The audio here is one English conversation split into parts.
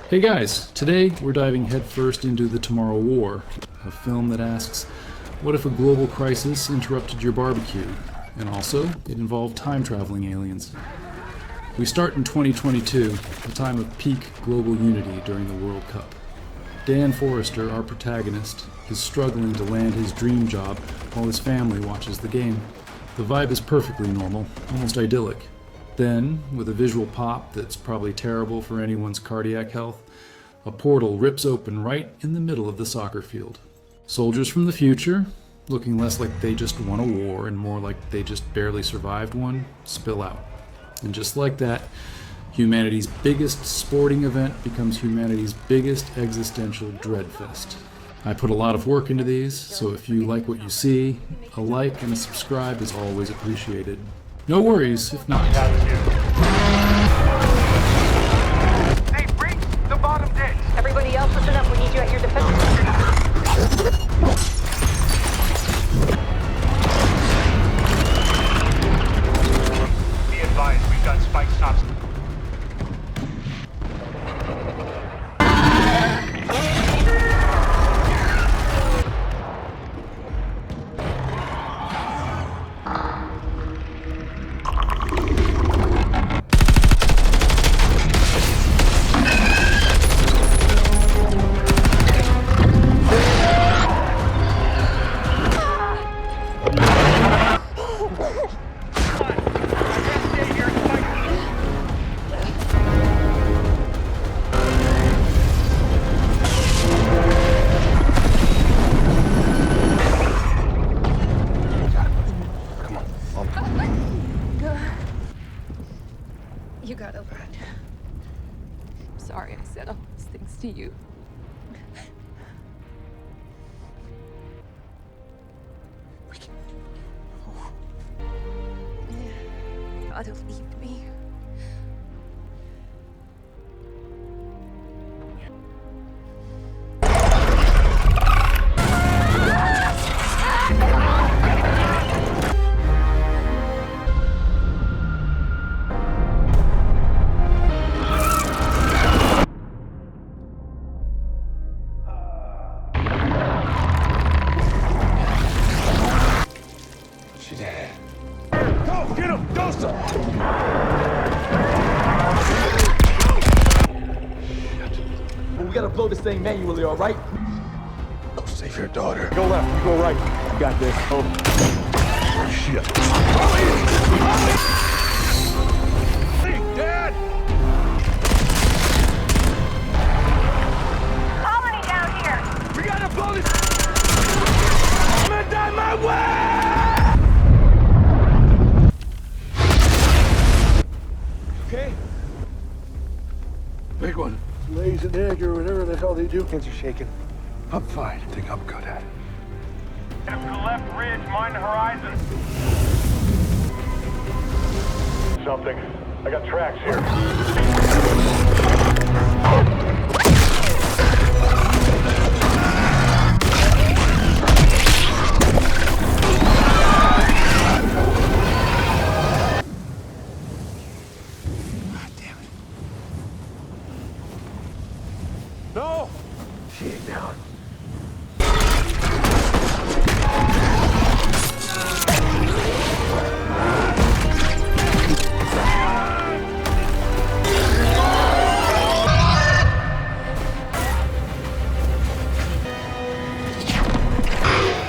Hey guys, today we're diving headfirst into The Tomorrow War, a film that asks, what if a global crisis interrupted your barbecue? And also, it involved time-traveling aliens. We start in 2022, a time of peak global unity during the World Cup. Dan Forrester, our protagonist, is struggling to land his dream job while his family watches the game. The vibe is perfectly normal, almost idyllic. Then, with a visual pop that's probably terrible for anyone's cardiac health, a portal rips open right in the middle of the soccer field. Soldiers from the future, looking less like they just won a war and more like they just barely survived one, spill out. And just like that, humanity's biggest sporting event becomes humanity's biggest existential dreadfest. I put a lot of work into these, so if you like what you see, a like and a subscribe is always appreciated. No worries if not. Hey, breach the bottom ditch. Everybody else, listen up. We need you at your defense. Be advised, we've got spike stops. You got over it. I'm sorry I said all those things to you. Gotta leave me. Blow this thing manually, all right? Go save your daughter. Go left, you go right. You got this. Over. Shit. Hey, Dad! Colony down here. We gotta blow this. I'm gonna die my way! Okay? Big one. Lays an egg or whatever the hell they do. Hands are shaking. I'm fine. I think I'm good at it. Up to the left ridge, mind the horizon. Something. I got tracks here. No! She ain't down.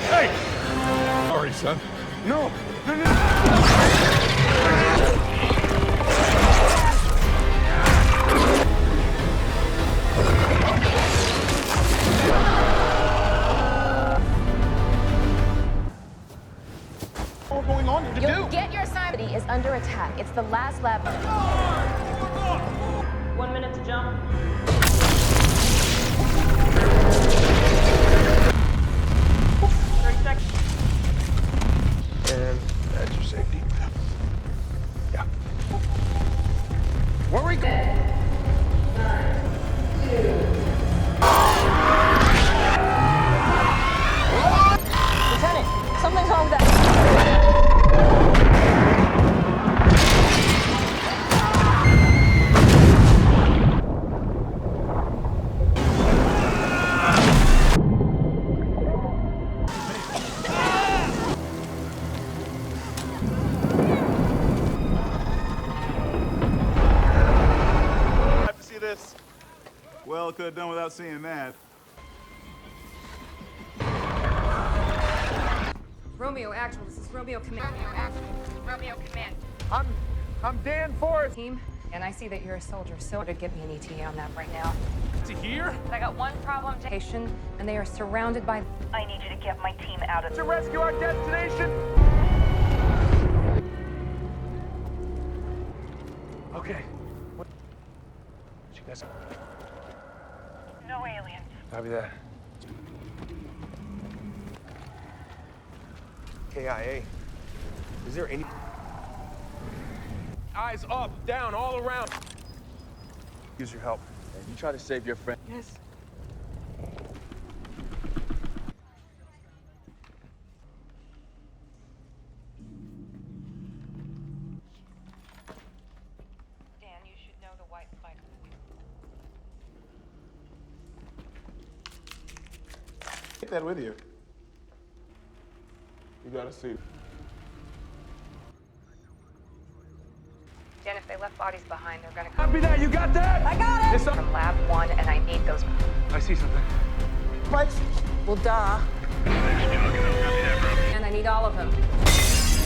Hey! Sorry, son. No! No, no! You'll get your assignment is under attack. It's the last lab. 1 minute to jump. 30 seconds. And that's your safety. Yeah. Where are we going? 9, 2, Well, could have done without seeing that. Romeo Actual, this is Romeo Command. Romeo Actual, this is Romeo Command. I'm Dan Forrest. Team, and I see that you're a soldier, so to get me an ETA on that right now. To here? I got one problem, Jason, and they are surrounded by... I need you to get my team out of To rescue our destination. Okay. What you guys? no aliens. Copy that. KIA. Is there any? Eyes up, down, all around. Use your help. You try to save your friend. Yes. Dan, you should know the white spider. Take that with you. You gotta see. Jen, if they left bodies behind, they're gonna... Copy that, you got that? I got it! It's From Lab 1, and I need those... I see something. Mike. Well, duh. And I need all of them.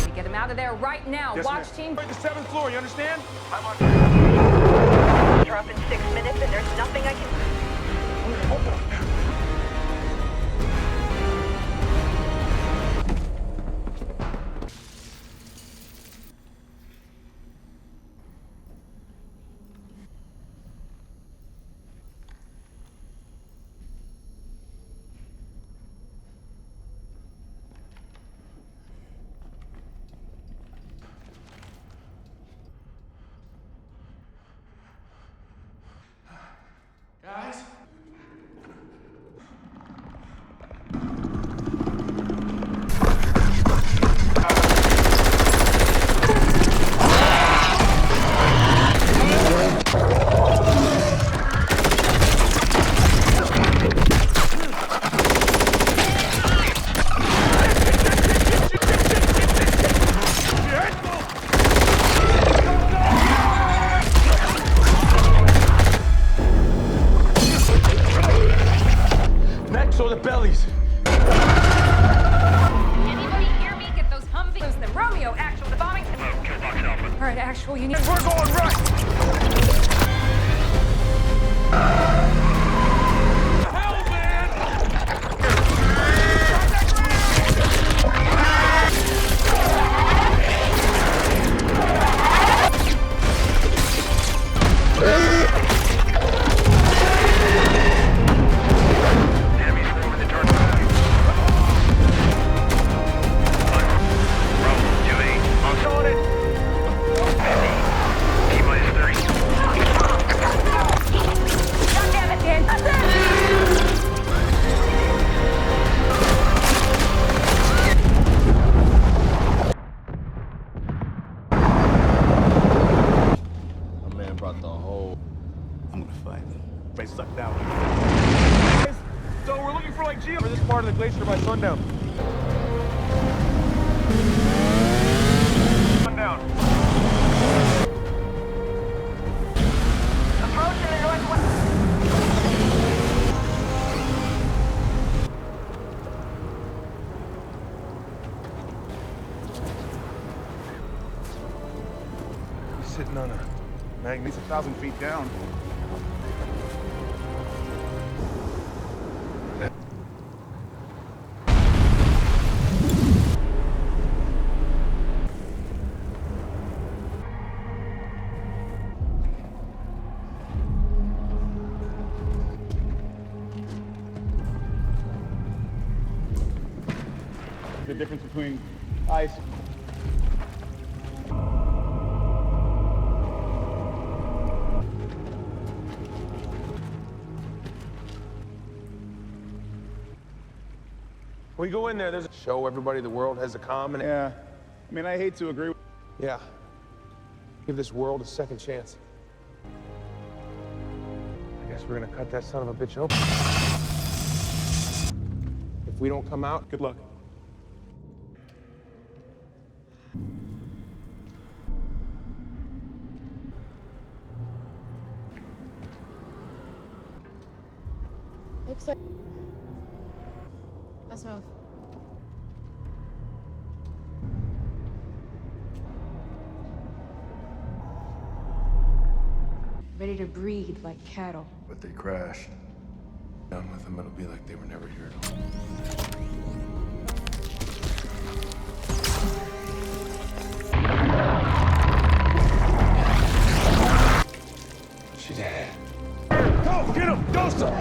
We get them out of there right now. Yes, Watch ma'am. team. We're at the 7th floor, you understand? I'm on. Drop in 6 minutes and there's nothing I can... Guys? Next or the bellies. Anybody hear me? Get those Humvees. Them Romeo, Actual, the bombing... All right, Actual, you need... We're going right. Hell, man! On it. God damn it, Dan. That's it! My man brought the whole. I'm gonna fight. They sucked out. So we're looking for like Geo for this part of the glacier by sundown. Sundown. Approach in the northwest. He's sitting on a magnet. He's 1,000 feet down. The difference between ice. We go in there, there's a show everybody the world has a common. Yeah. I mean, I hate to agree. Yeah. Give this world a second chance. I guess we're gonna cut that son of a bitch open. If we don't come out, good luck. Looks like... Let's move. Ready to breed like cattle. But they crashed. Done with them, it'll be like they were never here at all. She's dead. Go! Get him! Go, son!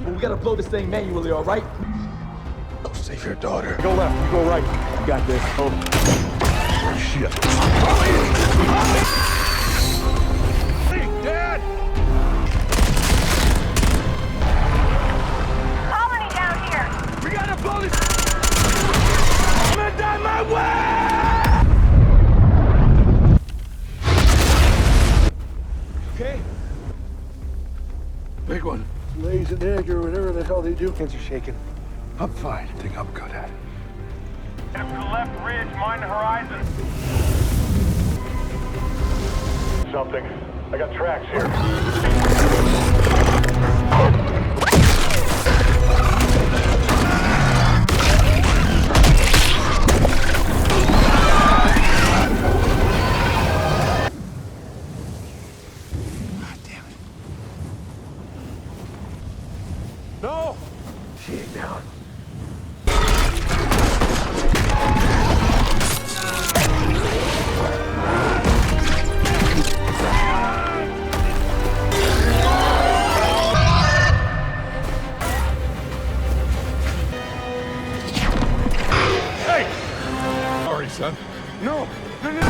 Well, we gotta blow this thing manually, all right? Go save your daughter. Go left, you go right. You got this. Oh. Shit. Hey, Dad! Colony down here. We gotta blow this. I'm gonna die my way! Okay. Big one. Lays an egg or whatever the hell they do. Hands are shaking. I'm fine. I think I'm good at it. Up to the left ridge, mind the horizon. Something. I got tracks here. God damn it. No! She ain't down. Sorry, son. No! No, no,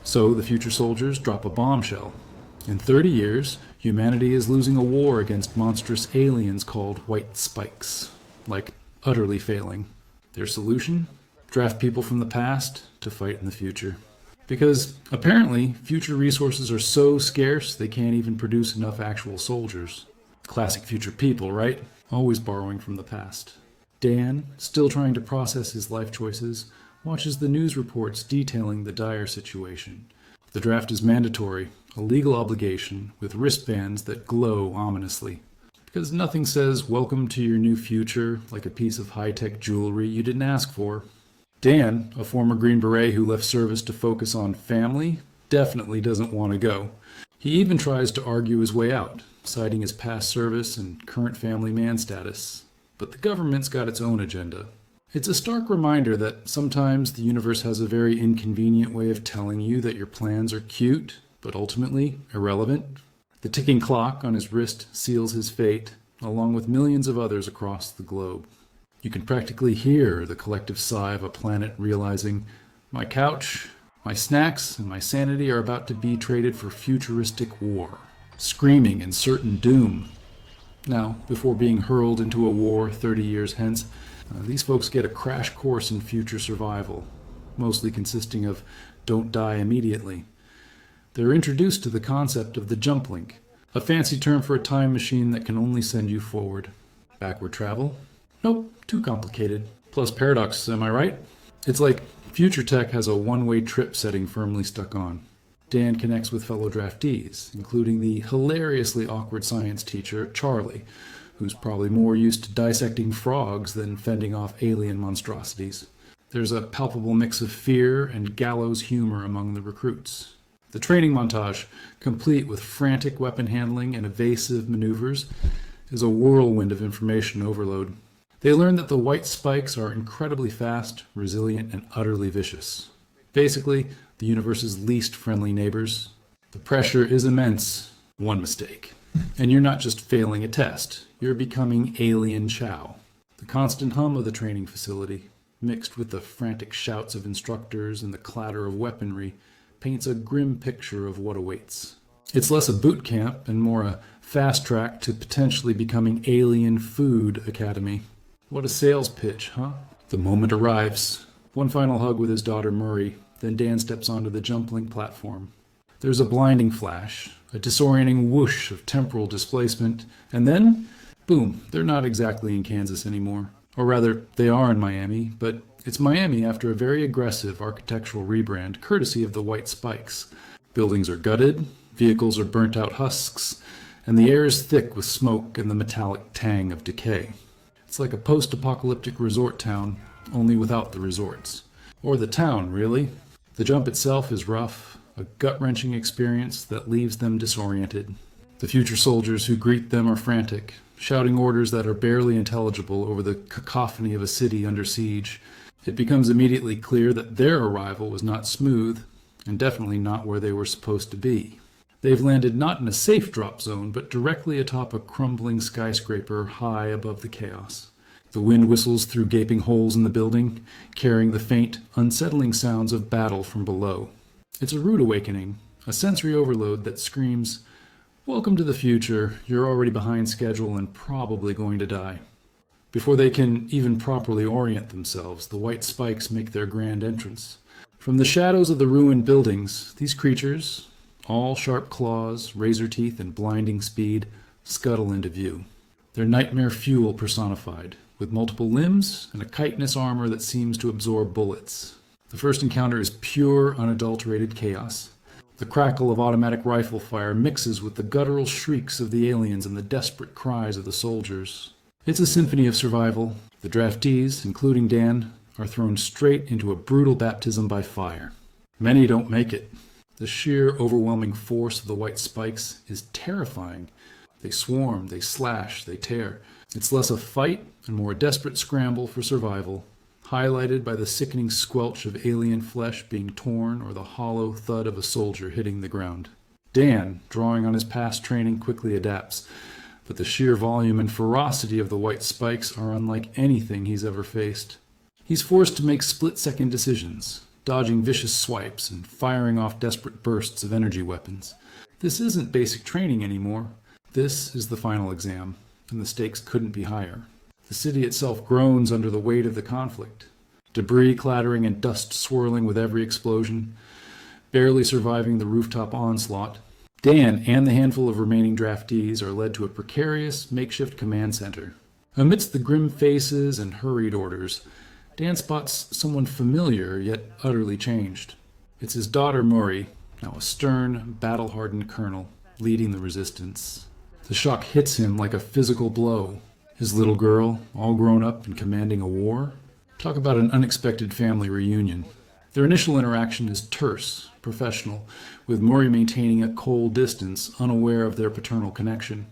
So the future soldiers drop a bombshell. In 30 years, humanity is losing a war against monstrous aliens called white spikes. Like, utterly failing. Their solution? Draft people from the past to fight in the future. Because, apparently, future resources are so scarce they can't even produce enough actual soldiers. Classic future people, right? Always borrowing from the past. Dan, still trying to process his life choices, watches the news reports detailing the dire situation. The draft is mandatory, a legal obligation, with wristbands that glow ominously. Because nothing says welcome to your new future like a piece of high-tech jewelry you didn't ask for. Dan, a former Green Beret who left service to focus on family, definitely doesn't want to go. He even tries to argue his way out, citing his past service and current family man status. But the government's got its own agenda. It's a stark reminder that sometimes the universe has a very inconvenient way of telling you that your plans are cute, but ultimately irrelevant. The ticking clock on his wrist seals his fate, along with millions of others across the globe. You can practically hear the collective sigh of a planet realizing, my couch, my snacks, and my sanity are about to be traded for futuristic war, screaming in certain doom. Now, before being hurled into a war 30 years hence, these folks get a crash course in future survival, mostly consisting of don't die immediately. They're introduced to the concept of the jump link, a fancy term for a time machine that can only send you forward. Backward travel? Nope, too complicated. Plus paradox, am I right? It's like future tech has a one-way trip setting firmly stuck on. Dan connects with fellow draftees, including the hilariously awkward science teacher, Charlie, who's probably more used to dissecting frogs than fending off alien monstrosities. There's a palpable mix of fear and gallows humor among the recruits. The training montage, complete with frantic weapon handling and evasive maneuvers, is a whirlwind of information overload. They learn that the white spikes are incredibly fast, resilient, and utterly vicious. Basically, the universe's least friendly neighbors. The pressure is immense. One mistake. And you're not just failing a test, you're becoming alien chow. The constant hum of the training facility, mixed with the frantic shouts of instructors and the clatter of weaponry, paints a grim picture of what awaits. It's less a boot camp and more a fast track to potentially becoming Alien Food Academy. What a sales pitch, huh? The moment arrives. One final hug with his daughter Muri, then Dan steps onto the jump link platform. There's a blinding flash, a disorienting whoosh of temporal displacement, and then, boom, they're not exactly in Kansas anymore. Or rather, they are in Miami, but it's Miami after a very aggressive architectural rebrand, courtesy of the White Spikes. Buildings are gutted, vehicles are burnt out husks, and the air is thick with smoke and the metallic tang of decay. It's like a post-apocalyptic resort town, only without the resorts. Or the town, really. The jump itself is rough, a gut-wrenching experience that leaves them disoriented. The future soldiers who greet them are frantic, shouting orders that are barely intelligible over the cacophony of a city under siege. It becomes immediately clear that their arrival was not smooth, and definitely not where they were supposed to be. They've landed not in a safe drop zone, but directly atop a crumbling skyscraper high above the chaos. The wind whistles through gaping holes in the building, carrying the faint, unsettling sounds of battle from below. It's a rude awakening, a sensory overload that screams, "Welcome to the future, you're already behind schedule and probably going to die." Before they can even properly orient themselves, the White Spikes make their grand entrance. From the shadows of the ruined buildings, these creatures, all sharp claws, razor teeth, and blinding speed, scuttle into view. They're nightmare fuel personified, with multiple limbs and a chitinous armor that seems to absorb bullets. The first encounter is pure, unadulterated chaos. The crackle of automatic rifle fire mixes with the guttural shrieks of the aliens and the desperate cries of the soldiers. It's a symphony of survival. The draftees, including Dan, are thrown straight into a brutal baptism by fire. Many don't make it. The sheer, overwhelming force of the White Spikes is terrifying. They swarm, they slash, they tear. It's less a fight and more a desperate scramble for survival, highlighted by the sickening squelch of alien flesh being torn or the hollow thud of a soldier hitting the ground. Dan, drawing on his past training, quickly adapts, but the sheer volume and ferocity of the White Spikes are unlike anything he's ever faced. He's forced to make split-second decisions, dodging vicious swipes and firing off desperate bursts of energy weapons. This isn't basic training anymore. This is the final exam, and the stakes couldn't be higher. The city itself groans under the weight of the conflict, debris clattering and dust swirling with every explosion, barely surviving the rooftop onslaught. Dan and the handful of remaining draftees are led to a precarious, makeshift command center. Amidst the grim faces and hurried orders, Dan spots someone familiar yet utterly changed. It's his daughter Muri, now a stern, battle-hardened colonel, leading the resistance. The shock hits him like a physical blow. His little girl, all grown up and commanding a war? Talk about an unexpected family reunion. Their initial interaction is terse, professional, with Muri maintaining a cold distance, unaware of their paternal connection.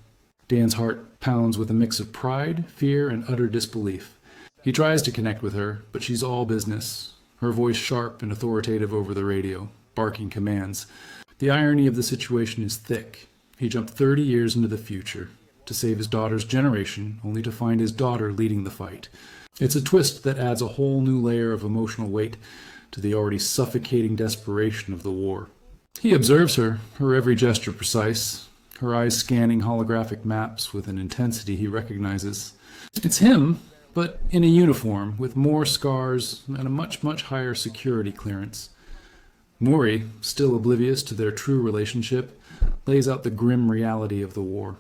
Dan's heart pounds with a mix of pride, fear, and utter disbelief. He tries to connect with her, but she's all business, her voice sharp and authoritative over the radio, barking commands. The irony of the situation is thick. He jumped 30 years into the future to save his daughter's generation, only to find his daughter leading the fight. It's a twist that adds a whole new layer of emotional weight to the already suffocating desperation of the war. He observes her, her every gesture precise, her eyes scanning holographic maps with an intensity he recognizes. It's him, but in a uniform, with more scars and a much, much higher security clearance. Muri, still oblivious to their true relationship, lays out the grim reality of the war.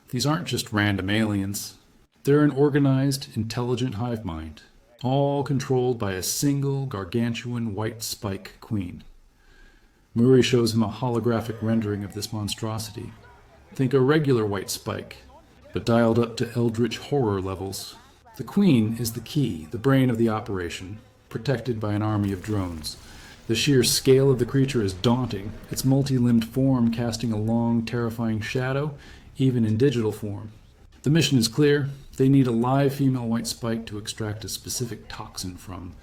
These aren't just random aliens. They're an organized, intelligent hive mind, all controlled by a single, gargantuan White Spike queen. Muri shows him a holographic rendering of this monstrosity. Think a regular White Spike, but dialed up to eldritch horror levels. The queen is the key, the brain of the operation, protected by an army of drones. The sheer scale of the creature is daunting, its multi-limbed form casting a long, terrifying shadow, even in digital form. The mission is clear. They need a live female White Spike to extract a specific toxin from.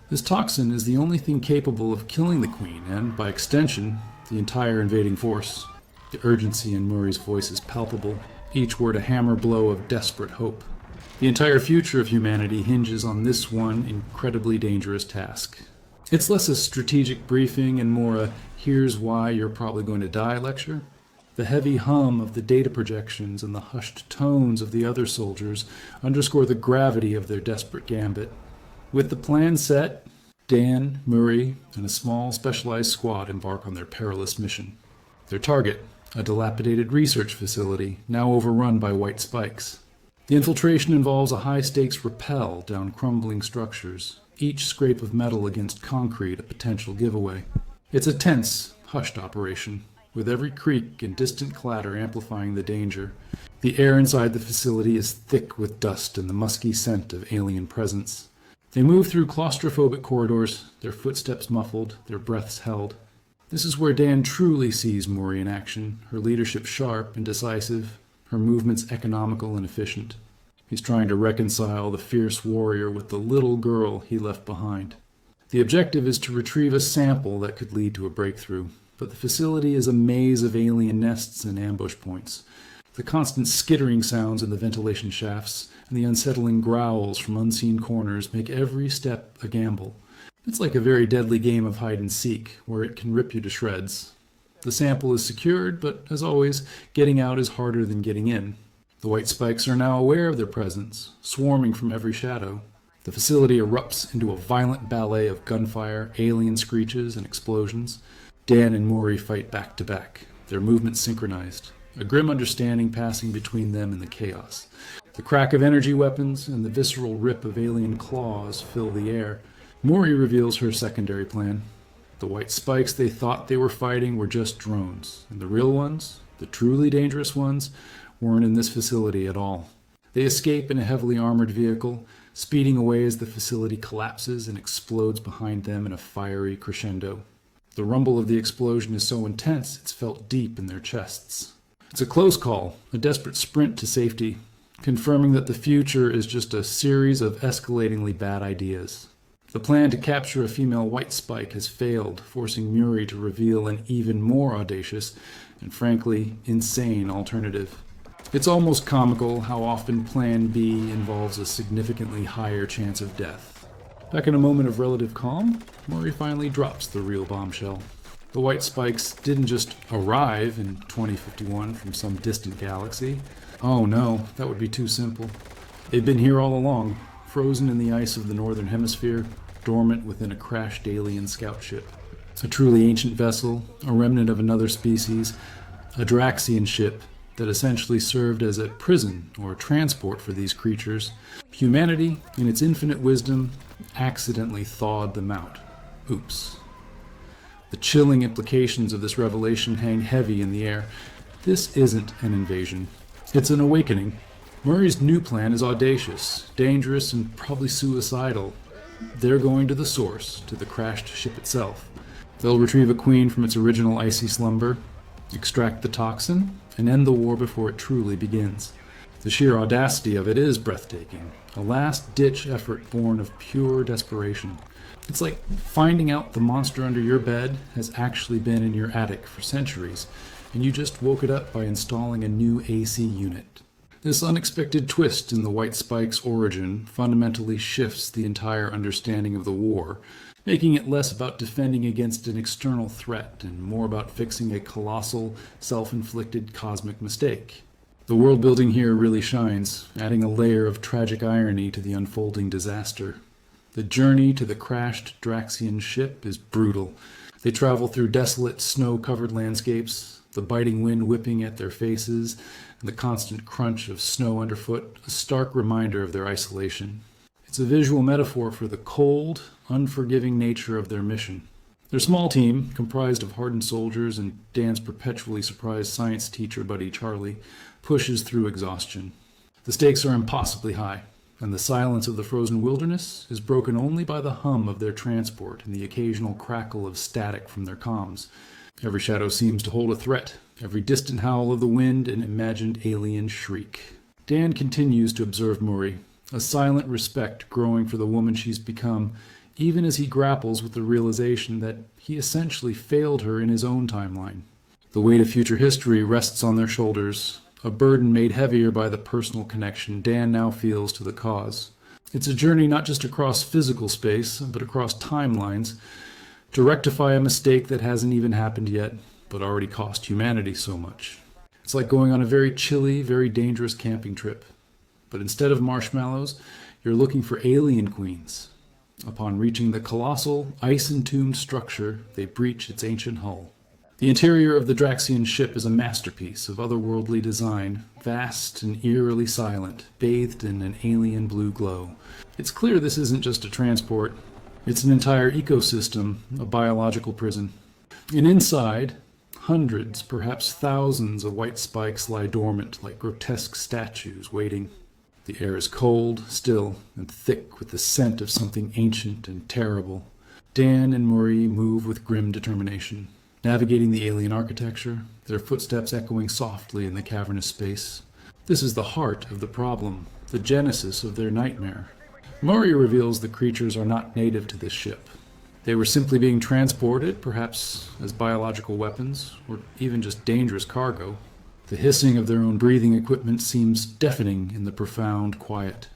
This toxin is the only thing capable of killing the queen, and, by extension, the entire invading force. The urgency in Muri's voice is palpable, each word a hammer blow of desperate hope. The entire future of humanity hinges on this one incredibly dangerous task. It's less a strategic briefing and more a "here's why you're probably going to die" lecture. The heavy hum of the data projections and the hushed tones of the other soldiers underscore the gravity of their desperate gambit. With the plan set, Dan, Muri, and a small specialized squad embark on their perilous mission. Their target, a dilapidated research facility now overrun by white spikes. The infiltration involves a high-stakes rappel down crumbling structures, each scrape of metal against concrete a potential giveaway. It's a tense, hushed operation, with every creak and distant clatter amplifying the danger. The air inside the facility is thick with dust and the musky scent of alien presence. They move through claustrophobic corridors, their footsteps muffled, their breaths held. This is where Dan truly sees Muri in action, her leadership sharp and decisive, her movements economical and efficient. He's trying to reconcile the fierce warrior with the little girl he left behind. The objective is to retrieve a sample that could lead to a breakthrough, but the facility is a maze of alien nests and ambush points. The constant skittering sounds in the ventilation shafts and the unsettling growls from unseen corners make every step a gamble. It's like a very deadly game of hide and seek, where it can rip you to shreds. The sample is secured, but as always, getting out is harder than getting in. The white spikes are now aware of their presence, swarming from every shadow. The facility erupts into a violent ballet of gunfire, alien screeches, and explosions. Dan and Muri fight back to back, their movements synchronized, a grim understanding passing between them and the chaos. The crack of energy weapons and the visceral rip of alien claws fill the air. Muri reveals her secondary plan. The white spikes they thought they were fighting were just drones, and the real ones, the truly dangerous ones, weren't in this facility at all. They escape in a heavily armored vehicle, speeding away as the facility collapses and explodes behind them in a fiery crescendo. The rumble of the explosion is so intense it's felt deep in their chests. It's a close call, a desperate sprint to safety, confirming that the future is just a series of escalatingly bad ideas. The plan to capture a female white spike has failed, forcing Muri to reveal an even more audacious and frankly insane alternative. It's almost comical how often Plan B involves a significantly higher chance of death. Back in a moment of relative calm, Muri finally drops the real bombshell. The white spikes didn't just arrive in 2051 from some distant galaxy. Oh no, that would be too simple. They've been here all along, frozen in the ice of the northern hemisphere, dormant within a crashed alien scout ship. A truly ancient vessel, a remnant of another species, a Draxian ship that essentially served as a prison or transport for these creatures. Humanity, in its infinite wisdom, accidentally thawed them out. Oops. The chilling implications of this revelation hang heavy in the air. This isn't an invasion. It's an awakening. Muri's new plan is audacious, dangerous, and probably suicidal. They're going to the source, to the crashed ship itself. They'll retrieve a queen from its original icy slumber, extract the toxin, and end the war before it truly begins. The sheer audacity of it is breathtaking, a last-ditch effort born of pure desperation. It's like finding out the monster under your bed has actually been in your attic for centuries, and you just woke it up by installing a new AC unit. This unexpected twist in the white spike's origin fundamentally shifts the entire understanding of the war, making it less about defending against an external threat and more about fixing a colossal, self-inflicted cosmic mistake. The world building here really shines, adding a layer of tragic irony to the unfolding disaster. The journey to the crashed Draxian ship is brutal. They travel through desolate, snow-covered landscapes, the biting wind whipping at their faces, and the constant crunch of snow underfoot, a stark reminder of their isolation. It's a visual metaphor for the cold, unforgiving nature of their mission. Their small team, comprised of hardened soldiers and Dan's perpetually surprised science teacher buddy Charlie, pushes through exhaustion. The stakes are impossibly high, and the silence of the frozen wilderness is broken only by the hum of their transport and the occasional crackle of static from their comms. Every shadow seems to hold a threat, every distant howl of the wind an imagined alien shriek. Dan continues to observe Muri, a silent respect growing for the woman she's become, even as he grapples with the realization that he essentially failed her in his own timeline. The weight of future history rests on their shoulders, a burden made heavier by the personal connection Dan now feels to the cause. It's a journey not just across physical space, but across timelines, to rectify a mistake that hasn't even happened yet, but already cost humanity so much. It's like going on a very chilly, very dangerous camping trip. But instead of marshmallows, you're looking for alien queens. Upon reaching the colossal, ice-entombed structure, they breach its ancient hull. The interior of the Draxian ship is a masterpiece of otherworldly design, vast and eerily silent, bathed in an alien blue glow. It's clear this isn't just a transport. It's an entire ecosystem, a biological prison. And inside, hundreds, perhaps thousands of white spikes lie dormant like grotesque statues waiting. The air is cold, still, and thick with the scent of something ancient and terrible. Dan and Muri move with grim determination, navigating the alien architecture, their footsteps echoing softly in the cavernous space. This is the heart of the problem, the genesis of their nightmare. Muri reveals the creatures are not native to this ship. They were simply being transported, perhaps as biological weapons, or even just dangerous cargo. The hissing of their own breathing equipment seems deafening in the profound quiet.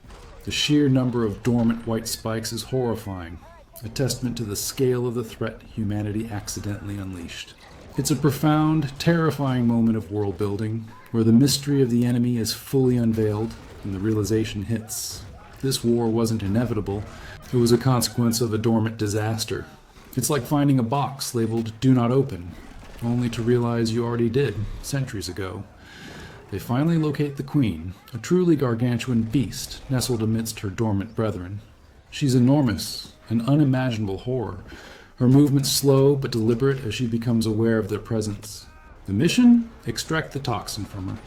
The sheer number of dormant white spikes is horrifying, a testament to the scale of the threat humanity accidentally unleashed. It's a profound, terrifying moment of world building, where the mystery of the enemy is fully unveiled, and the realization hits. This war wasn't inevitable. It was a consequence of a dormant disaster. It's like finding a box labeled "Do Not Open," only to realize you already did, centuries ago. They finally locate the Queen, a truly gargantuan beast nestled amidst her dormant brethren. She's enormous, an unimaginable horror, her movements slow but deliberate as she becomes aware of their presence. The mission? Extract the toxin from her.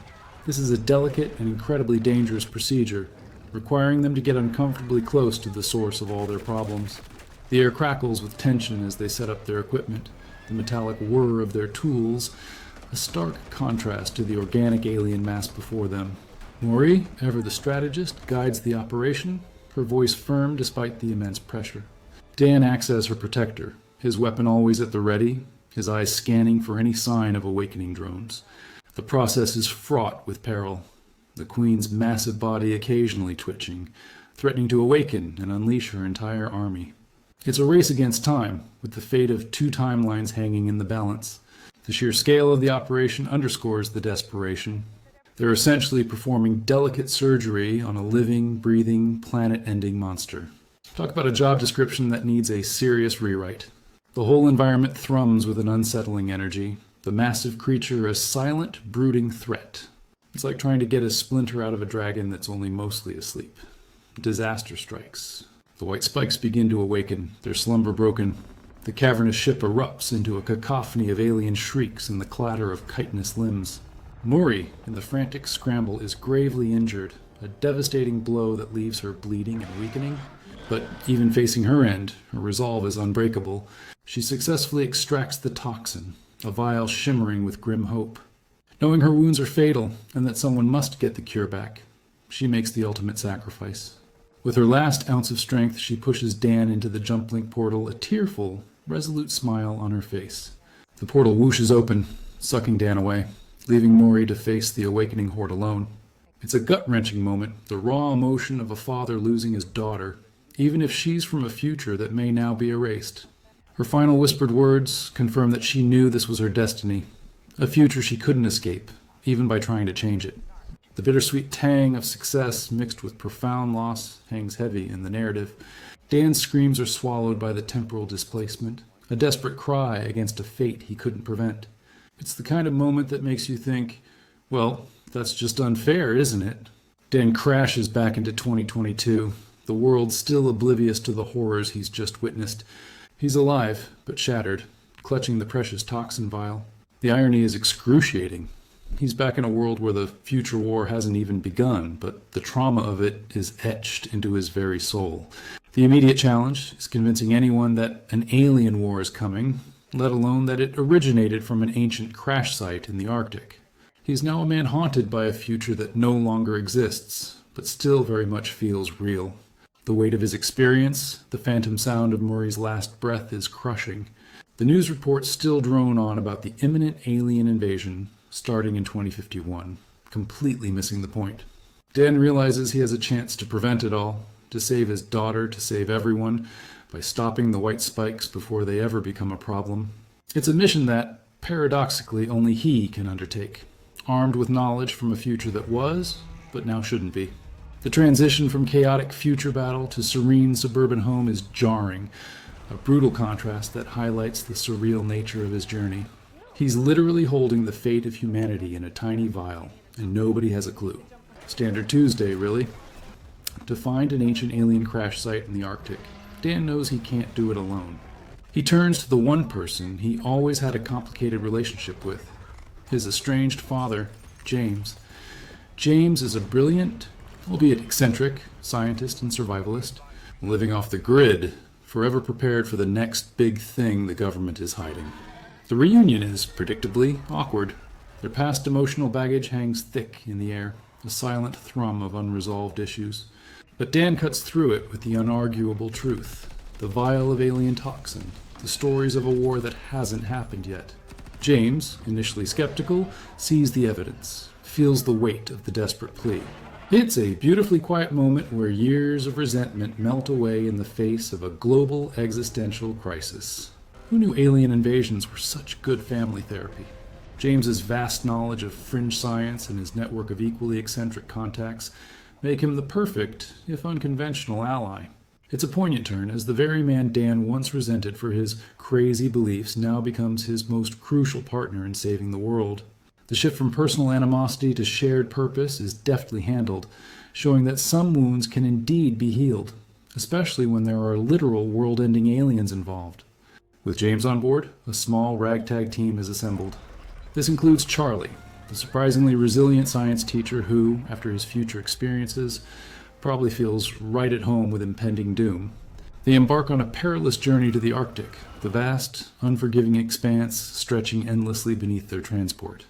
This is a delicate and incredibly dangerous procedure, requiring them to get uncomfortably close to the source of all their problems. The air crackles with tension as they set up their equipment, the metallic whir of their tools, a stark contrast to the organic alien mass before them. Muri, ever the strategist, guides the operation, her voice firm despite the immense pressure. Dan acts as her protector, his weapon always at the ready, his eyes scanning for any sign of awakening drones. The process is fraught with peril, the Queen's massive body occasionally twitching, threatening to awaken and unleash her entire army. It's a race against time, with the fate of two timelines hanging in the balance. The sheer scale of the operation underscores the desperation. They're essentially performing delicate surgery on a living, breathing, planet-ending monster. Talk about a job description that needs a serious rewrite. The whole environment thrums with an unsettling energy, the massive creature a silent, brooding threat. It's like trying to get a splinter out of a dragon that's only mostly asleep. Disaster strikes. The white spikes begin to awaken, their slumber broken. The cavernous ship erupts into a cacophony of alien shrieks and the clatter of chitinous limbs. Muri, in the frantic scramble, is gravely injured, a devastating blow that leaves her bleeding and weakening. But even facing her end, her resolve is unbreakable. She successfully extracts the toxin, a vial shimmering with grim hope. Knowing her wounds are fatal, and that someone must get the cure back, she makes the ultimate sacrifice. With her last ounce of strength, she pushes Dan into the jump link portal, a tearful, resolute smile on her face. The portal whooshes open, sucking Dan away, leaving Muri to face the awakening horde alone. It's a gut-wrenching moment, the raw emotion of a father losing his daughter, even if she's from a future that may now be erased. Her final whispered words confirm that she knew this was her destiny, a future she couldn't escape, even by trying to change it. The bittersweet tang of success mixed with profound loss hangs heavy in the narrative. Dan's screams are swallowed by the temporal displacement, a desperate cry against a fate he couldn't prevent. It's the kind of moment that makes you think, well, that's just unfair, isn't it? Dan crashes back into 2022, the world still oblivious to the horrors he's just witnessed. He's alive, but shattered, clutching the precious toxin vial. The irony is excruciating. He's back in a world where the future war hasn't even begun, but the trauma of it is etched into his very soul. The immediate challenge is convincing anyone that an alien war is coming, let alone that it originated from an ancient crash site in the Arctic. He's now a man haunted by a future that no longer exists, but still very much feels real. The weight of his experience, the phantom sound of Muri's last breath is crushing. The news reports still drone on about the imminent alien invasion, starting in 2051, completely missing the point. Dan realizes he has a chance to prevent it all, to save his daughter, to save everyone, by stopping the white spikes before they ever become a problem. It's a mission that, paradoxically, only he can undertake, armed with knowledge from a future that was, but now shouldn't be. The transition from chaotic future battle to serene suburban home is jarring, a brutal contrast that highlights the surreal nature of his journey. He's literally holding the fate of humanity in a tiny vial, and nobody has a clue. Standard Tuesday, really. To find an ancient alien crash site in the Arctic, Dan knows he can't do it alone. He turns to the one person he always had a complicated relationship with, his estranged father, James. James is a brilliant, albeit eccentric, scientist and survivalist, living off the grid, forever prepared for the next big thing the government is hiding. The reunion is, predictably, awkward. Their past emotional baggage hangs thick in the air, a silent thrum of unresolved issues. But Dan cuts through it with the unarguable truth, the vial of alien toxin, the stories of a war that hasn't happened yet. James, initially skeptical, sees the evidence, feels the weight of the desperate plea. It's a beautifully quiet moment where years of resentment melt away in the face of a global existential crisis. Who knew alien invasions were such good family therapy? James's vast knowledge of fringe science and his network of equally eccentric contacts make him the perfect, if unconventional, ally. It's a poignant turn, as the very man Dan once resented for his crazy beliefs now becomes his most crucial partner in saving the world. The shift from personal animosity to shared purpose is deftly handled, showing that some wounds can indeed be healed, especially when there are literal world-ending aliens involved. With James on board, a small ragtag team is assembled. This includes Charlie, the surprisingly resilient science teacher who, after his future experiences, probably feels right at home with impending doom. They embark on a perilous journey to the Arctic, the vast, unforgiving expanse stretching endlessly beneath their transport.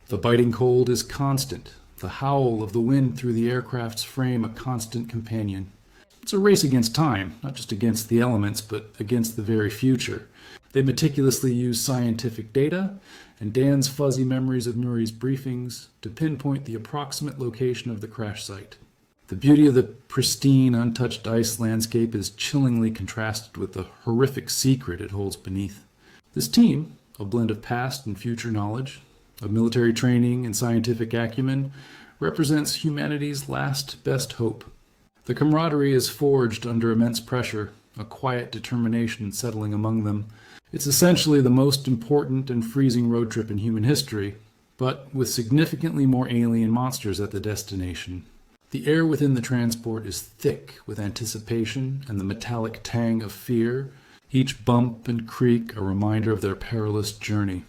The biting cold is constant, the howl of the wind through the aircraft's frame a constant companion. It's a race against time, not just against the elements, but against the very future. They meticulously use scientific data and Dan's fuzzy memories of Muri's briefings to pinpoint the approximate location of the crash site. The beauty of the pristine, untouched ice landscape is chillingly contrasted with the horrific secret it holds beneath. This team, a blend of past and future knowledge, of military training and scientific acumen, represents humanity's last best hope. The camaraderie is forged under immense pressure, a quiet determination settling among them. It's essentially the most important and freezing road trip in human history, but with significantly more alien monsters at the destination. The air within the transport is thick with anticipation and the metallic tang of fear, each bump and creak a reminder of their perilous journey.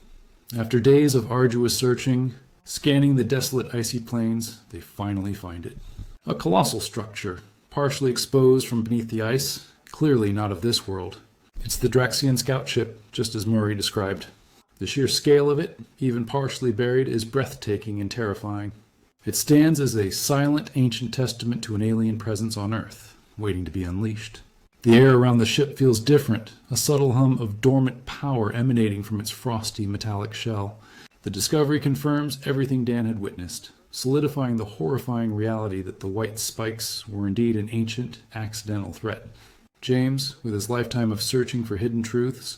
After days of arduous searching, scanning the desolate icy plains, they finally find it. A colossal structure, partially exposed from beneath the ice, clearly not of this world. It's the Draxian scout ship, just as Muri described. The sheer scale of it, even partially buried, is breathtaking and terrifying. It stands as a silent ancient testament to an alien presence on Earth, waiting to be unleashed. The air around the ship feels different, a subtle hum of dormant power emanating from its frosty metallic shell. The discovery confirms everything Dan had witnessed, solidifying the horrifying reality that the white spikes were indeed an ancient, accidental threat. James, with his lifetime of searching for hidden truths,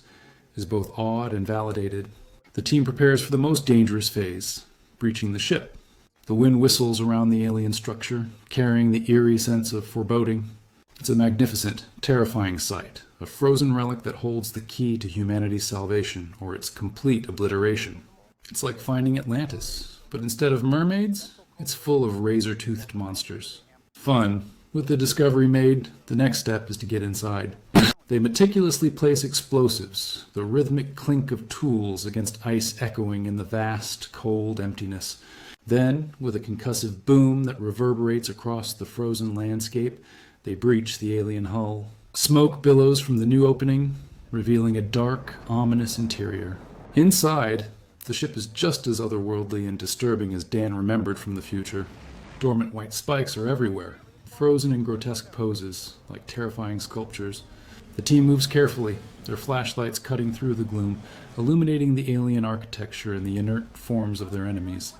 is both awed and validated. The team prepares for the most dangerous phase, breaching the ship. The wind whistles around the alien structure, carrying the eerie sense of foreboding. It's a magnificent, terrifying sight, a frozen relic that holds the key to humanity's salvation, or its complete obliteration. It's like finding Atlantis, but instead of mermaids, it's full of razor-toothed monsters. Fun. With the discovery made, the next step is to get inside. They meticulously place explosives, the rhythmic clink of tools against ice echoing in the vast, cold emptiness. Then, with a concussive boom that reverberates across the frozen landscape, they breach the alien hull. Smoke billows from the new opening, revealing a dark, ominous interior. Inside, the ship is just as otherworldly and disturbing as Dan remembered from the future. Dormant white spikes are everywhere, frozen in grotesque poses, like terrifying sculptures. The team moves carefully, their flashlights cutting through the gloom, illuminating the alien architecture and the inert forms of their enemies.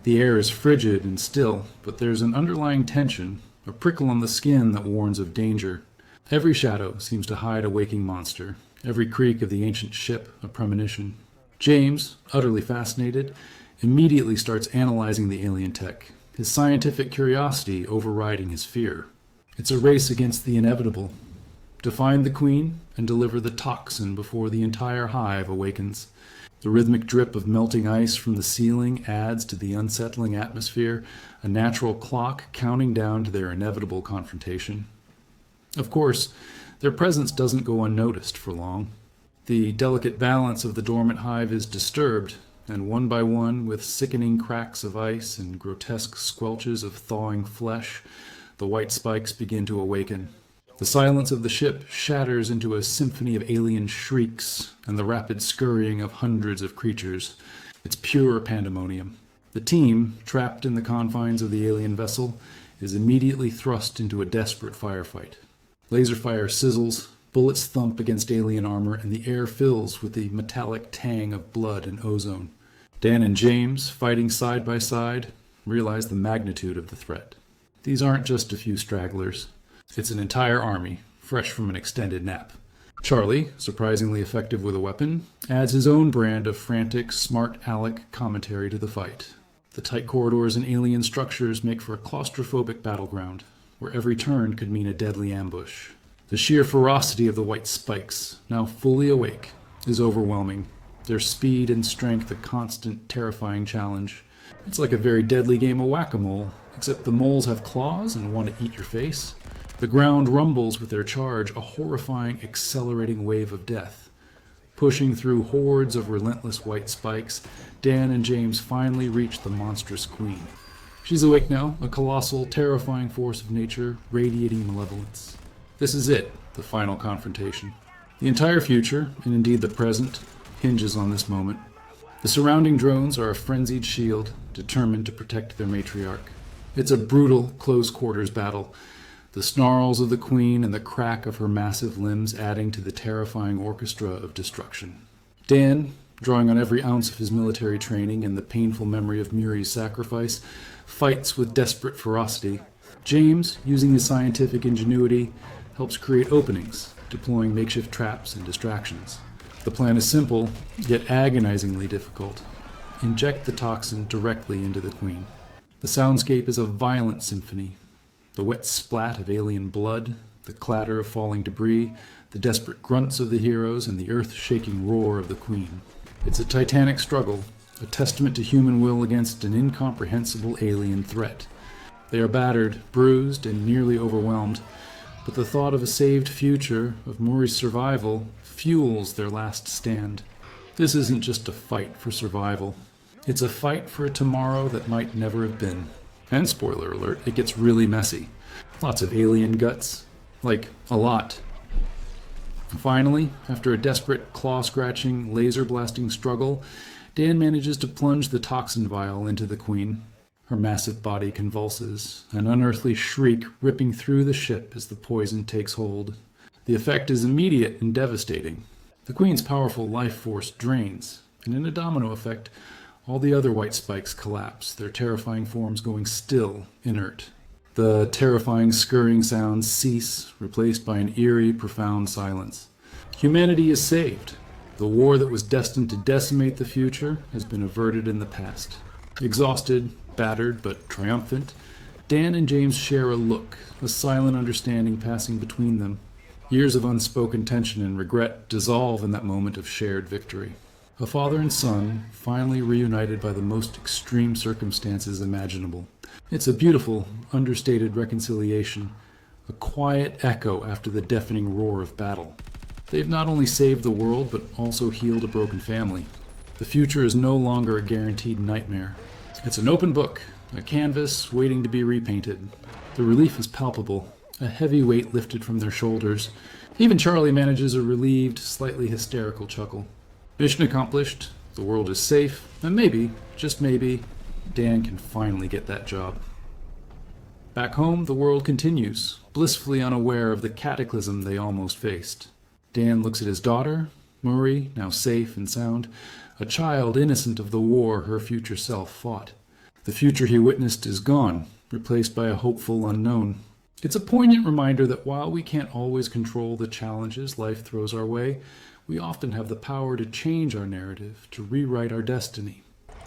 The air is frigid and still, but there's an underlying tension, a prickle on the skin that warns of danger. Every shadow seems to hide a waking monster, every creak of the ancient ship a premonition. James, utterly fascinated, immediately starts analyzing the alien tech. his scientific curiosity overriding his fear. It's a race against the inevitable. To find the queen and deliver the toxin before the entire hive awakens. The rhythmic drip of melting ice from the ceiling adds to the unsettling atmosphere, a natural clock counting down to their inevitable confrontation. Of course, their presence doesn't go unnoticed for long. The delicate balance of the dormant hive is disturbed, and one by one, with sickening cracks of ice and grotesque squelches of thawing flesh, the white spikes begin to awaken. The silence of the ship shatters into a symphony of alien shrieks and the rapid scurrying of hundreds of creatures. It's pure pandemonium. The team, trapped in the confines of the alien vessel, is immediately thrust into a desperate firefight. Laser fire sizzles, bullets thump against alien armor, and the air fills with the metallic tang of blood and ozone. Dan and James, fighting side by side, realize the magnitude of the threat. These aren't just a few stragglers. It's an entire army, fresh from an extended nap. Charlie, surprisingly effective with a weapon, adds his own brand of frantic, smart aleck commentary to the fight. The tight corridors and alien structures make for a claustrophobic battleground, where every turn could mean a deadly ambush. The sheer ferocity of the white spikes, now fully awake, is overwhelming, their speed and strength a constant, terrifying challenge. It's like a very deadly game of whack-a-mole, except the moles have claws and want to eat your face. The ground rumbles with their charge, a horrifying, accelerating wave of death. Pushing through hordes of relentless white spikes, Dan and James finally reach the monstrous queen. She's awake now, a colossal, terrifying force of nature, radiating malevolence. This is it, the final confrontation. The entire future, and indeed the present, hinges on this moment. The surrounding drones are a frenzied shield, determined to protect their matriarch. It's a brutal, close-quarters battle, the snarls of the queen and the crack of her massive limbs adding to the terrifying orchestra of destruction. Dan, drawing on every ounce of his military training and the painful memory of Muri's sacrifice, fights with desperate ferocity. James, using his scientific ingenuity, helps create openings, deploying makeshift traps and distractions. The plan is simple, yet agonizingly difficult. Inject the toxin directly into the queen. The soundscape is a violent symphony. The wet splat of alien blood, the clatter of falling debris, the desperate grunts of the heroes, and the earth-shaking roar of the queen. It's a titanic struggle, a testament to human will against an incomprehensible alien threat. They are battered, bruised, and nearly overwhelmed, but the thought of a saved future, of Muri's survival, fuels their last stand. This isn't just a fight for survival. It's a fight for a tomorrow that might never have been. And spoiler alert, it gets really messy. Lots of alien guts. Like, a lot. Finally, after a desperate, claw-scratching, laser-blasting struggle, Dan manages to plunge the toxin vial into the queen. Her massive body convulses, an unearthly shriek ripping through the ship as the poison takes hold. The effect is immediate and devastating. The queen's powerful life force drains, and in a domino effect, all the other white spikes collapse, their terrifying forms going still, inert. The terrifying scurrying sounds cease, replaced by an eerie, profound silence. Humanity is saved. The war that was destined to decimate the future has been averted in the past. Exhausted, battered, but triumphant, Dan and James share a look, a silent understanding passing between them. Years of unspoken tension and regret dissolve in that moment of shared victory. A father and son, finally reunited by the most extreme circumstances imaginable. It's a beautiful, understated reconciliation, a quiet echo after the deafening roar of battle. They've not only saved the world, but also healed a broken family. The future is no longer a guaranteed nightmare. It's an open book, a canvas waiting to be repainted. The relief is palpable, a heavy weight lifted from their shoulders. Even Charlie manages a relieved, slightly hysterical chuckle. Mission accomplished, the world is safe, and maybe, just maybe, Dan can finally get that job. Back home, the world continues, blissfully unaware of the cataclysm they almost faced. Dan looks at his daughter, Muri, now safe and sound, a child innocent of the war her future self fought. The future he witnessed is gone, replaced by a hopeful unknown. It's a poignant reminder that while we can't always control the challenges life throws our way, we often have the power to change our narrative, to rewrite our destiny.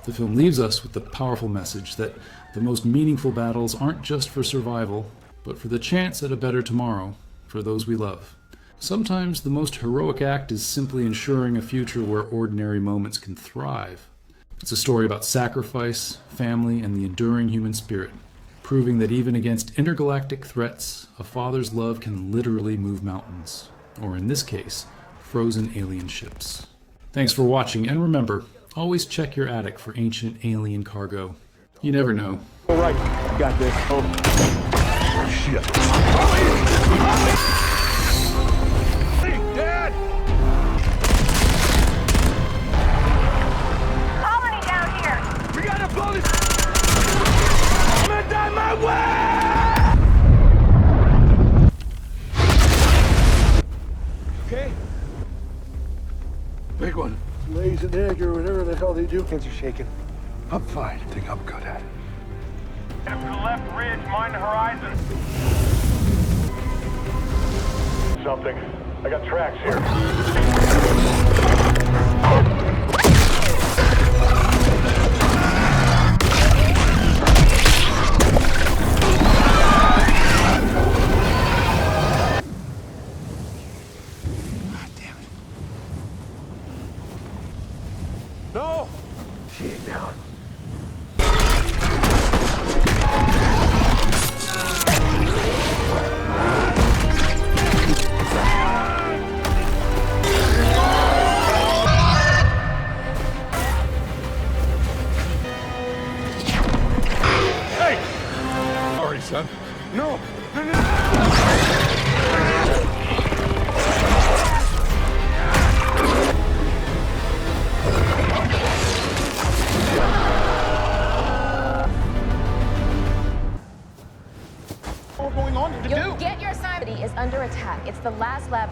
The film leaves us with the powerful message that the most meaningful battles aren't just for survival, but for the chance at a better tomorrow for those we love. Sometimes the most heroic act is simply ensuring a future where ordinary moments can thrive. It's a story about sacrifice, family, and the enduring human spirit, proving that even against intergalactic threats, a father's love can literally move mountains, or in this case, frozen alien ships. Thanks for watching, and remember, always check your attic for ancient alien cargo. You never know. All right, I got this. Shit. Hey, Dad! Colony down here. We gotta blow this. I'm gonna die my way! Okay. Big one. Lays an egg or whatever the hell they do. Hands are shaking. I'm fine. I think I'm good at it. After the left ridge, mind the horizon. Something. I got tracks here. No! She ain't down. Hey! Sorry, son. No! No, no! What's going on here to You'll do? get your assignment is under attack. It's the last lab.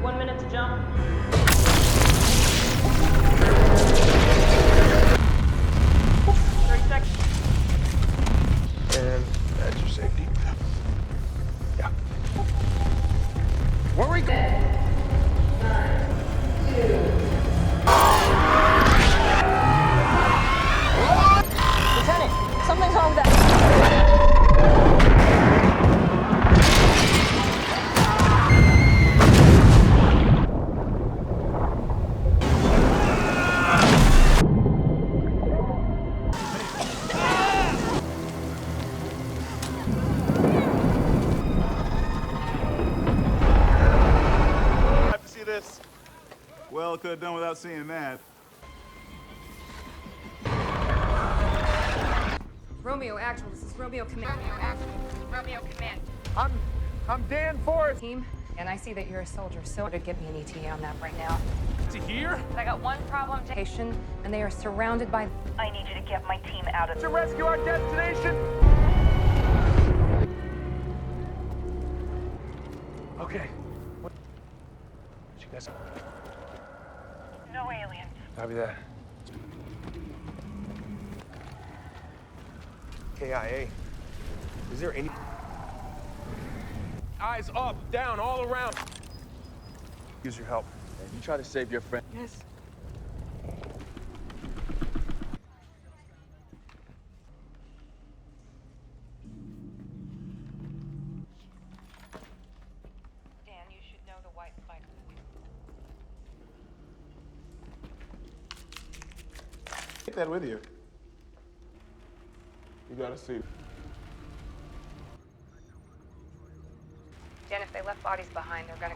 1 minute to jump. 30 seconds. And that's your safety. Yeah. Where are we going? Lieutenant, something's wrong with that. Have to see this. Well, could have done without seeing that. Romeo Actual, this is Romeo Command. Romeo Command. I'm Dan Forrest. Team, and I see that you're a soldier, so to get me an ETA on that right now. To here? I got one problem. Station, and they are surrounded by. I need you to get my team out of To rescue our destination. Okay. What you guys? No aliens. Copy that. KIA. Is there any? Eyes up, down, all around. Use your help. You try to save your friend. Yes. Dan, you should know the white spider. Take that with you. You gotta see. Dan, if they left bodies behind, they're gonna